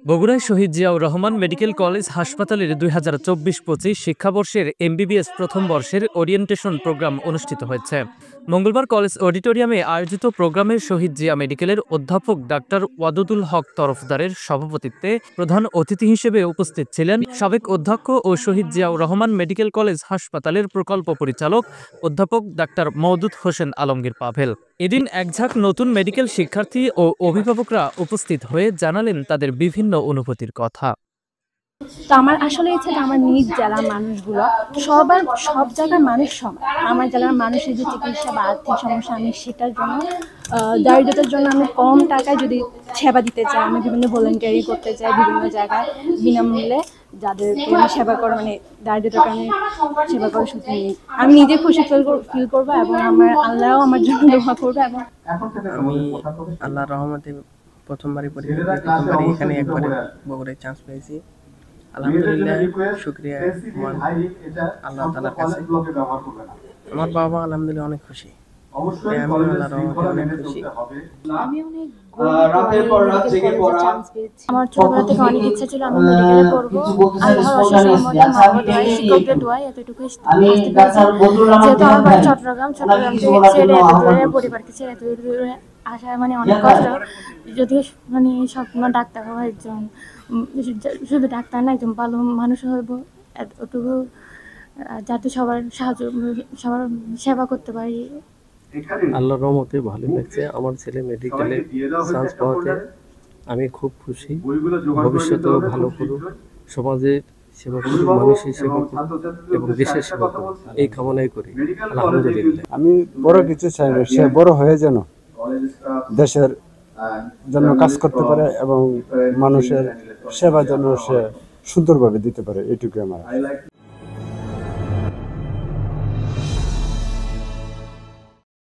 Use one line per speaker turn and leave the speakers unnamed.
বগুড়ায় শহীদ Ziaur Rahman medical college হাসপাতালের 2024-25 শিক্ষাবর্ষের MBBS প্রথম বর্ষের ওরিয়েন্টেশন প্রোগ্রাম অনুষ্ঠিত হয়েছে। মঙ্গলবার কলেজ অডিটোরিয়ামে আয়োজিত প্রোগ্রামে শহীদ জিয়া মেডিকেলের অধ্যাপক ডাক্তার ওয়াদুদুল হক তরফদারের সভাপতিত্বে প্রধান অতিথি হিসেবে উপস্থিত ছিলেন সাবেক অধ্যক্ষ ও শহীদ জিয়াউর রহমান মেডিকেল কলেজ হাসপাতালের প্রকল্প পরিচালক অধ্যাপক ডাক্তার মওদুদ হোসেন আলমগীর পাভেল। এদিন একঝাঁক নতুন মেডিকেল শিক্ষার্থী ও অভিভাবকরা উপস্থিত হয়ে জানালেন তাদের বিভিন্ন অনুভূতির কথা।
তো আমার আসলে ইচ্ছে যে আমার নিজ জেলার মানুষগুলো সব জায়গার মানুষ সমান, আমার জেলার মানুষের যে চিকিৎসা বা আর্থিক সমস্যা, আমি সেটার জন্য দারিদ্রতার জন্য আমি কম টাকায় যদি সেবা দিতে চাই, আমি বিভিন্ন ভলেন্টিয়ারি করতে চাই বিভিন্ন জায়গায় বিনামূল্যে, যাদেরকে আমি সেবা করে মানে দারিদ্রতার কারণে সেবা করে সত্যি আমি নিজে খুশি ফিল করবো এবং আমার আল্লাহও আমার জন্য দোয়া করবে। এবং
আমি আল্লাহর রহমতে প্রথমবারই এখানে একবারে বগুড়ায় চান্স পেয়েছি। আলহামদুলিল্লাহ, শুকরিয়া আল্লাহ তাআলার কাছে। আমার বাবা আলহামদুলিল্লাহ অনেক খুশি, আমি আল্লাহর রহমতে অনেক খুশি।
আমি অনেক আমার ছোটবেলা থেকে অনেক ইচ্ছা ছিল আমি মেডিকেলে পড়বো। আল্লাহর অশেষ রহমতে মা-বাবার শিক্ষকদের দোয়ায় এতটুকু আসতে পেরেছি। যেহেতু আমার বাড়ি চট্টগ্রাম থেকে ছেড়ে এত দূরে, পরিবারকে ছেড়ে এত দূরে আসা মানে অনেক কষ্ট। যদিও মানে স্বপ্ন ডাক্তার হওয়া, একজন শুধু ডাক্তার না একজন ভালো মানুষ হইব, এতটুকু যাতে সবার সেবা করতে পারি।
আল্লাহর রহমতে ভালো লাগছে। আমার ছেলে মেডিকেলে চান্স পাওয়াতে আমি খুব খুশি। ভবিষ্যতেও ভালো করুক, সমাজের সেবা করুক, মানুষের সেবা করুক এবং দেশের সেবা করুক, এই কামনাই করি। আলহামদুলিল্লাহ।
আমি বড় কিছু চাই না, সে বড় হয়ে যেন দেশের জন্য কাজ করতে পারে এবং মানুষের সেবা যেন সে সুন্দরভাবে দিতে পারে, এটুকু আমার।